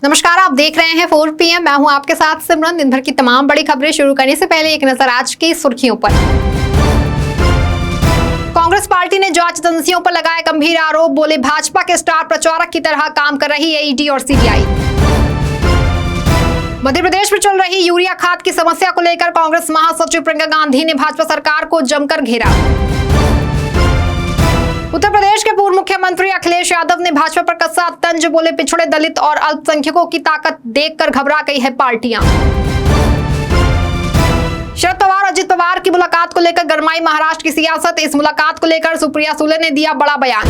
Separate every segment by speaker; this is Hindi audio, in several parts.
Speaker 1: नमस्कार, आप देख रहे हैं 4 PM। मैं हूं आपके साथ सिमरन। दिन भर की तमाम बड़ी खबरें शुरू करने से पहले एक नजर आज की सुर्खियों पर। कांग्रेस पार्टी ने जांच एजेंसियों पर लगाए गंभीर आरोप, बोले भाजपा के स्टार प्रचारक की तरह काम कर रही है ईडी और सीबीआई। मध्य प्रदेश में चल रही यूरिया खाद की समस्या को लेकर कांग्रेस महासचिव प्रियंका गांधी ने भाजपा सरकार को जमकर घेरा। उत्तर प्रदेश के पूर्व मुख्यमंत्री अखिलेश यादव ने भाजपा पर कसा तंज, बोले पिछड़े दलित और अल्पसंख्यकों की ताकत देखकर घबरा गई है पार्टियां। शरद पवार अजित पवार की मुलाकात को लेकर गरमाई महाराष्ट्र की सियासत। इस मुलाकात को लेकर सुप्रिया सुले ने दिया बड़ा बयान।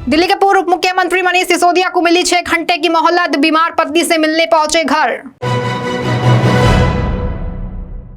Speaker 1: दिल्ली के पूर्व उप मुख्यमंत्री मनीष सिसोदिया को मिली 6 घंटे की मोहलत, बीमार पत्नी से मिलने पहुंचे घर।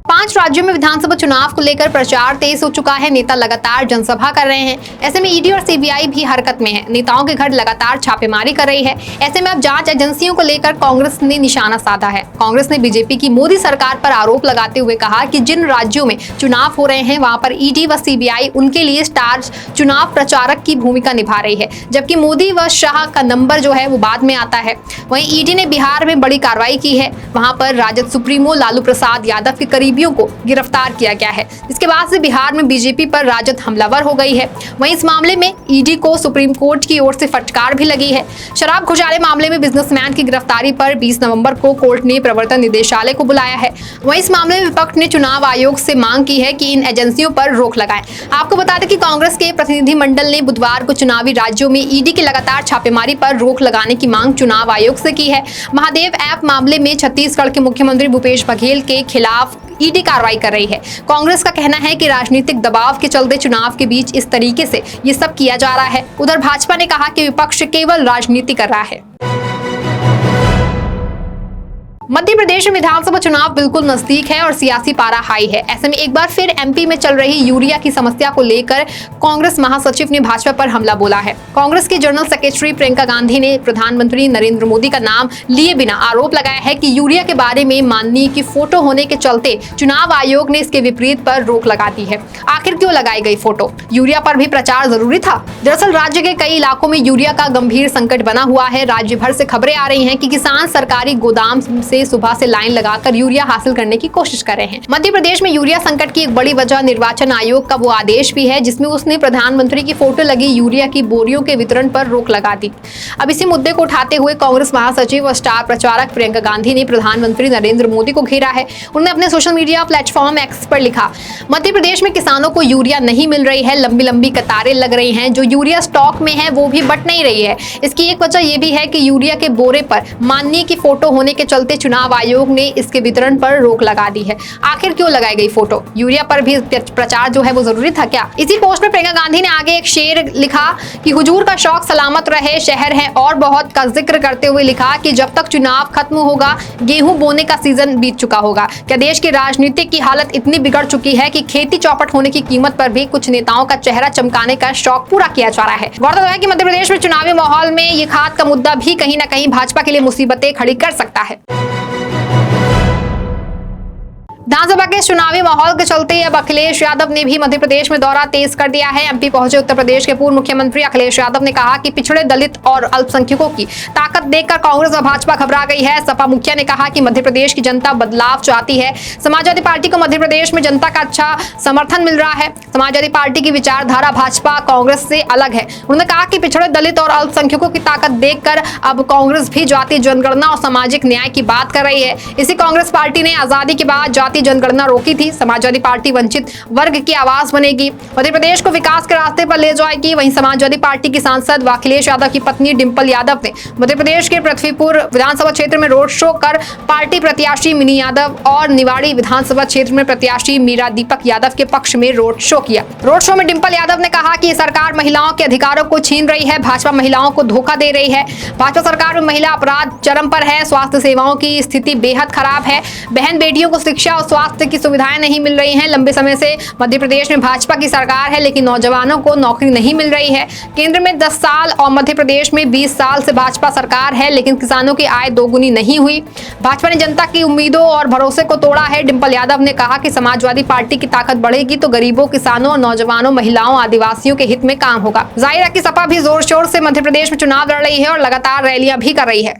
Speaker 1: 5 राज्यों में विधानसभा चुनाव को लेकर प्रचार तेज हो चुका है। नेता लगातार जनसभा कर रहे हैं। ऐसे में ईडी और सीबीआई भी हरकत में है। नेताओं के घर लगातार छापेमारी कर रही है। ऐसे में अब जांच एजेंसियों को लेकर कांग्रेस ने निशाना साधा है। कांग्रेस ने बीजेपी की मोदी सरकार पर आरोप लगाते हुए कहा कि जिन राज्यों में चुनाव हो रहे हैं वहां पर ईडी व सीबीआई उनके लिए स्टार चुनाव प्रचारक की भूमिका निभा रही है, जबकि मोदी व शाह का नंबर जो है वो बाद में आता है। वहीं ईडी ने बिहार में बड़ी कार्रवाई की है। वहां पर राजद सुप्रीमो लालू प्रसाद यादव के करीबियों को गिरफ्तार किया गया है, जिसके बाद से बिहार में बीजेपी पर राजद हमलावर हो गई है। वहीं इस मामले में ईडी को सुप्रीम कोर्ट की ओर से फटकार भी लगी है। शराब घोटाले मामले में बिजनेसमैन की गिरफ्तारी पर 20 नवंबर को कोर्ट ने प्रवर्तन निदेशालय को बुलाया है। वहीं इस मामले में विपक्ष ने चुनाव आयोग से मांग की है कि इन एजेंसियों पर रोक लगाएं। आपको बता दें कि कांग्रेस के प्रतिनिधिमंडल ने बुधवार को चुनावी राज्यों में ईडी की लगातार छापेमारी पर रोक लगाने की मांग चुनाव आयोग से की है। महादेव ऐप मामले में छत्तीसगढ़ के मुख्यमंत्री भूपेश बघेल के खिलाफ ईडी कार्रवाई कर रही है। कांग्रेस का कहना है कि राजनीतिक दबाव के चलते चुनाव के बीच इस तरीके से ये सब किया जा रहा है। उधर भाजपा ने कहा कि विपक्ष केवल राजनीति कर रहा है। मध्य प्रदेश में विधानसभा चुनाव बिल्कुल नजदीक है और सियासी पारा हाई है। ऐसे में एक बार फिर एमपी में चल रही यूरिया की समस्या को लेकर कांग्रेस महासचिव ने भाजपा पर हमला बोला है। कांग्रेस की जनरल सेक्रेटरी प्रियंका गांधी ने प्रधानमंत्री नरेंद्र मोदी का नाम लिए बिना आरोप लगाया है कि यूरिया के बारे में माननीय की फोटो होने के चलते चुनाव आयोग ने इसके विपरीत पर रोक लगा दी है। आखिर क्यों लगाई गई फोटो? यूरिया पर भी प्रचार जरूरी था। दरअसल राज्य के कई इलाकों में यूरिया का गंभीर संकट बना हुआ है। राज्य भर से खबरें आ रही हैं कि किसान सरकारी गोदाम से सुबह से लाइन लगाकर यूरिया हासिल करने की कोशिश कर रहे हैं। मध्य प्रदेश में यूरिया संकट की एक बड़ी वजह निर्वाचन आयोग का वो आदेश भी है जिसमें उसने प्रधानमंत्री की फोटो लगी यूरिया की बोरियों के वितरण पर रोक लगा दी। अब इसी मुद्दे को उठाते हुए कांग्रेस महासचिव व स्टार प्रचारक प्रियंका गांधी ने प्रधानमंत्री नरेंद्र मोदी को घेरा है। उन्होंने अपने सोशल मीडिया प्लेटफॉर्म एक्स पर लिखा, मध्य प्रदेश में किसानों को यूरिया नहीं मिल रही है। लंबी लंबी कतारें लग रही हैं। जो यूरिया स्टॉक में है वो भी बट नहीं रही है। इसकी एक वजह यह भी है कि यूरिया के बोरे पर माननीय की फोटो होने के चलते चुनाव आयोग ने इसके वितरण पर रोक लगा दी है। आखिर क्यों लगाई गई फोटो? यूरिया पर भी प्रचार जो है वो जरूरी था क्या? इसी पोस्ट में प्रियंका गांधी ने आगे एक शेर लिखा कि हुजूर का शौक सलामत रहे, शहर है और बहुत का जिक्र करते हुए लिखा कि जब तक चुनाव खत्म होगा गेहूं बोने का सीजन बीत चुका होगा। क्या देश की राजनीति की हालत इतनी बिगड़ चुकी है कि खेती चौपट होने की कीमत पर भी कुछ नेताओं का चेहरा चमकाने का शौक पूरा किया जा रहा है? गौरतलब है कि मध्य प्रदेश में चुनावी माहौल में ये खाद का मुद्दा भी कहीं ना कहीं भाजपा के लिए मुसीबतें खड़ी कर सकता है। विधानसभा के चुनावी माहौल के चलते अब अखिलेश यादव ने भी मध्य प्रदेश में दौरा तेज कर दिया है। एमपी पहुंचे उत्तर प्रदेश के पूर्व मुख्यमंत्री अखिलेश यादव ने कहा कि पिछड़े दलित और अल्पसंख्यकों की ताकत देखकर कांग्रेस और भाजपा घबरा गई है। सपा मुखिया ने कहा कि मध्य प्रदेश की जनता बदलाव चाहती है। समाजवादी पार्टी को मध्य प्रदेश में जनता का अच्छा समर्थन मिल रहा है। समाजवादी पार्टी की विचारधारा भाजपा कांग्रेस से अलग है। उन्होंने कहा कि पिछड़े दलित और अल्पसंख्यकों की ताकत देखकर अब कांग्रेस भी जातीय जनगणना और सामाजिक न्याय की बात कर रही है। इसी कांग्रेस पार्टी ने आजादी के बाद जातीय जनगणना रोकी थी। समाजवादी पार्टी वंचित वर्ग की आवाज बनेगी, मध्य प्रदेश को विकास के रास्ते पर ले जाएगी। वहीं समाजवादी पार्टी की सांसद व अखिलेश यादव की पत्नी डिंपल यादव ने मध्य प्रदेश के पृथ्वीपुर विधानसभा क्षेत्र में रोड शो कर पार्टी प्रत्याशी मिनी यादव और निवाड़ी विधानसभा क्षेत्र में प्रत्याशी मीरा दीपक यादव के पक्ष में रोड शो किया। रोड शो में डिंपल यादव ने कहा कि सरकार महिलाओं के अधिकारों को छीन रही है। भाजपा महिलाओं को धोखा दे रही है। भाजपा सरकार में महिला अपराध चरम पर है। स्वास्थ्य सेवाओं की स्थिति बेहद खराब है। बहन बेटियों को शिक्षा और स्वास्थ्य की सुविधाएं नहीं मिल रही हैं। लंबे समय से मध्य प्रदेश में भाजपा की सरकार है, लेकिन नौजवानों को नौकरी नहीं मिल रही है। केंद्र में 10 साल और मध्य प्रदेश में 20 साल से भाजपा सरकार है, लेकिन किसानों की आय दोगुनी नहीं हुई। भाजपा ने जनता की उम्मीदों और भरोसे को तोड़ा है। डिंपल यादव ने कहा कि समाजवादी पार्टी की ताकत बढ़ेगी तो गरीबों, किसानों और नौजवानों, महिलाओं, आदिवासियों के हित में काम होगा। जाहिर है कि सपा भी जोर शोर से मध्य प्रदेश में चुनाव लड़ रही है और लगातार रैलियां भी कर रही है।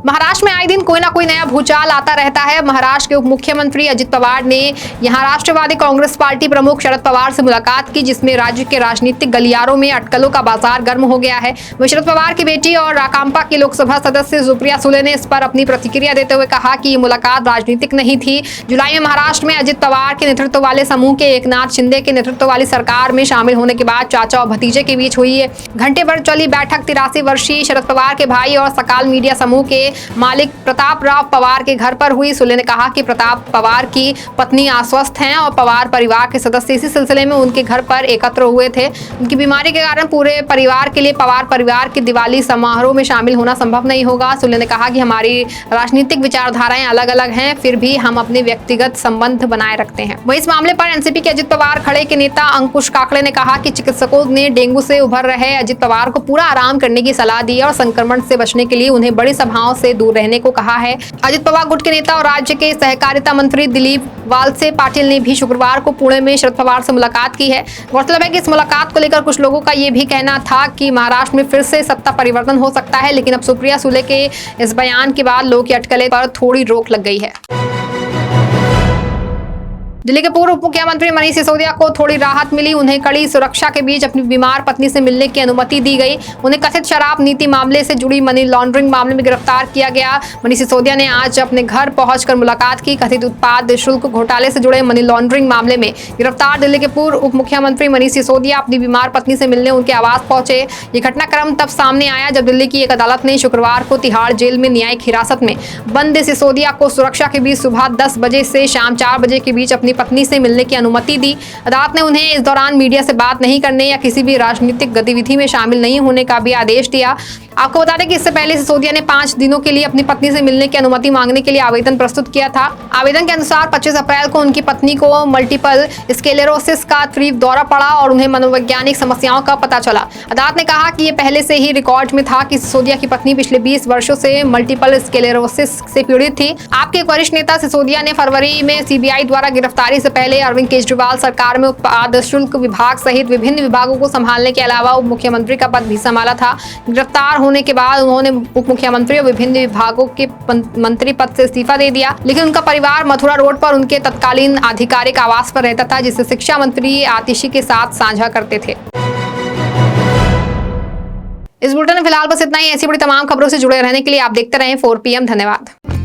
Speaker 1: महाराष्ट्र में आए दिन कोई ना कोई नया भूचाल आता रहता है। महाराष्ट्र के उप मुख्यमंत्री अजित पवार ने यहां राष्ट्रवादी कांग्रेस पार्टी प्रमुख शरद पवार से मुलाकात की, जिसमें राज्य के राजनीतिक गलियारों में अटकलों का बाजार गर्म हो गया है। वहीं शरद पवार की बेटी और राकांपा की लोकसभा सदस्य सुप्रिया सुले ने इस पर अपनी प्रतिक्रिया देते हुए कहा कि ये मुलाकात राजनीतिक नहीं थी। जुलाई में महाराष्ट्र में अजित पवार के नेतृत्व वाले समूह के एकनाथ शिंदे के नेतृत्व वाली सरकार में शामिल होने के बाद चाचा और भतीजे के बीच हुई है। घंटे भर चली बैठक 83 वर्षीय शरद पवार के भाई और सकाल मीडिया समूह के मालिक प्रताप राव पवार के घर पर हुई। सुले ने कहा कि प्रताप पवार की पत्नी अस्वस्थ हैं और पवार परिवार के सदस्य इसी सिलसिले में उनके घर पर एकत्र हुए थे। उनकी बीमारी के कारण पूरे परिवार के लिए पवार परिवार के दिवाली समारोह में शामिल होना संभव नहीं होगा। सुले ने कहा कि हमारी राजनीतिक विचारधाराएं अलग अलग हैं, फिर भी हम अपने व्यक्तिगत संबंध बनाए रखते हैं। वहीं इस मामले पर एनसीपी के अजित पवार खड़े के नेता अंकुश काकड़े ने कहा कि चिकित्सकों ने डेंगू से उभर रहे अजित पवार को पूरा आराम करने की सलाह दी और संक्रमण से बचने के लिए उन्हें बड़ी सभाओं से दूर रहने को कहा है। अजित पवार गुट के नेता और राज्य के सहकारिता मंत्री दिलीप वालसे पाटिल ने भी शुक्रवार को पुणे में शरद पवार से मुलाकात की है। गौरतलब है कि इस मुलाकात को लेकर कुछ लोगों का ये भी कहना था कि महाराष्ट्र में फिर से सत्ता परिवर्तन हो सकता है, लेकिन अब सुप्रिया सुले के इस बयान के बाद लोग की अटकलें पर थोड़ी रोक लग गई है। दिल्ली के पूर्व उप मुख्यमंत्री मनीष सिसोदिया को थोड़ी राहत मिली। उन्हें कड़ी सुरक्षा के बीच अपनी बीमार पत्नी से मिलने की अनुमति दी गई। उन्हें कथित शराब नीति मामले से जुड़ी मनी लॉन्ड्रिंग मामले में गिरफ्तार किया गया। मनीष सिसोदिया ने आज अपने घर पहुंचकर मुलाकात की। कथित उत्पाद शुल्क घोटाले से जुड़े मनी लॉन्ड्रिंग मामले में गिरफ्तार दिल्ली के पूर्व उप मुख्यमंत्री मनीष सिसोदिया अपनी बीमार पत्नी से मिलने उनके आवास पहुंचे। ये घटनाक्रम तब सामने आया जब दिल्ली की एक अदालत ने शुक्रवार को तिहाड़ जेल में न्यायिक हिरासत में बंद सिसोदिया को सुरक्षा के बीच सुबह 10 बजे से शाम 4 बजे के बीच अपनी पत्नी से मिलने की अनुमति दी। अदालत ने उन्हें इस दौरान मीडिया से बात नहीं करने या किसी भी राजनीतिक गतिविधि में शामिल नहीं होने का भी आदेश दिया। आपको बता दें कि इससे पहले सिसोदिया ने 5 दिनों के लिए अपनी पत्नी से मिलने की अनुमति मांगने के लिए आवेदन प्रस्तुत किया था। आवेदन के अनुसार 25 अप्रैल को उनकी पत्नी को मल्टीपल स्क्लेरोसिस का तीव्र दौरा पड़ा और उन्हें मनोवैज्ञानिक समस्याओं का पता चला। अदालत ने कहा कि ये पहले से ही रिकॉर्ड में था कि सिसोदिया की पत्नी पिछले 20 वर्षों से मल्टीपल स्क्लेरोसिस से पीड़ित थी। आपके एक वरिष्ठ नेता सिसोदिया ने फरवरी में सीबीआई द्वारा गिरफ्तारी से पहले अरविंद केजरीवाल सरकार में उत्पाद शुल्क विभाग सहित विभिन्न विभागों को संभालने के अलावा उप मुख्यमंत्री का पद भी संभाला था। गिरफ्तार होने के बाद उन्होंने उप मुख्यमंत्री और विभिन्न विभागों के मंत्री पद से इस्तीफा दे दिया, लेकिन उनका परिवार मथुरा रोड पर उनके तत्कालीन आधिकारिक आवास पर रहता था, जिसे शिक्षा मंत्री आतिशी के साथ साझा करते थे। इस बुलेटिन में फिलहाल बस इतना ही। ऐसी बड़ी तमाम खबरों से जुड़े रहने के लिए आप देखते रहें 4PM। धन्यवाद।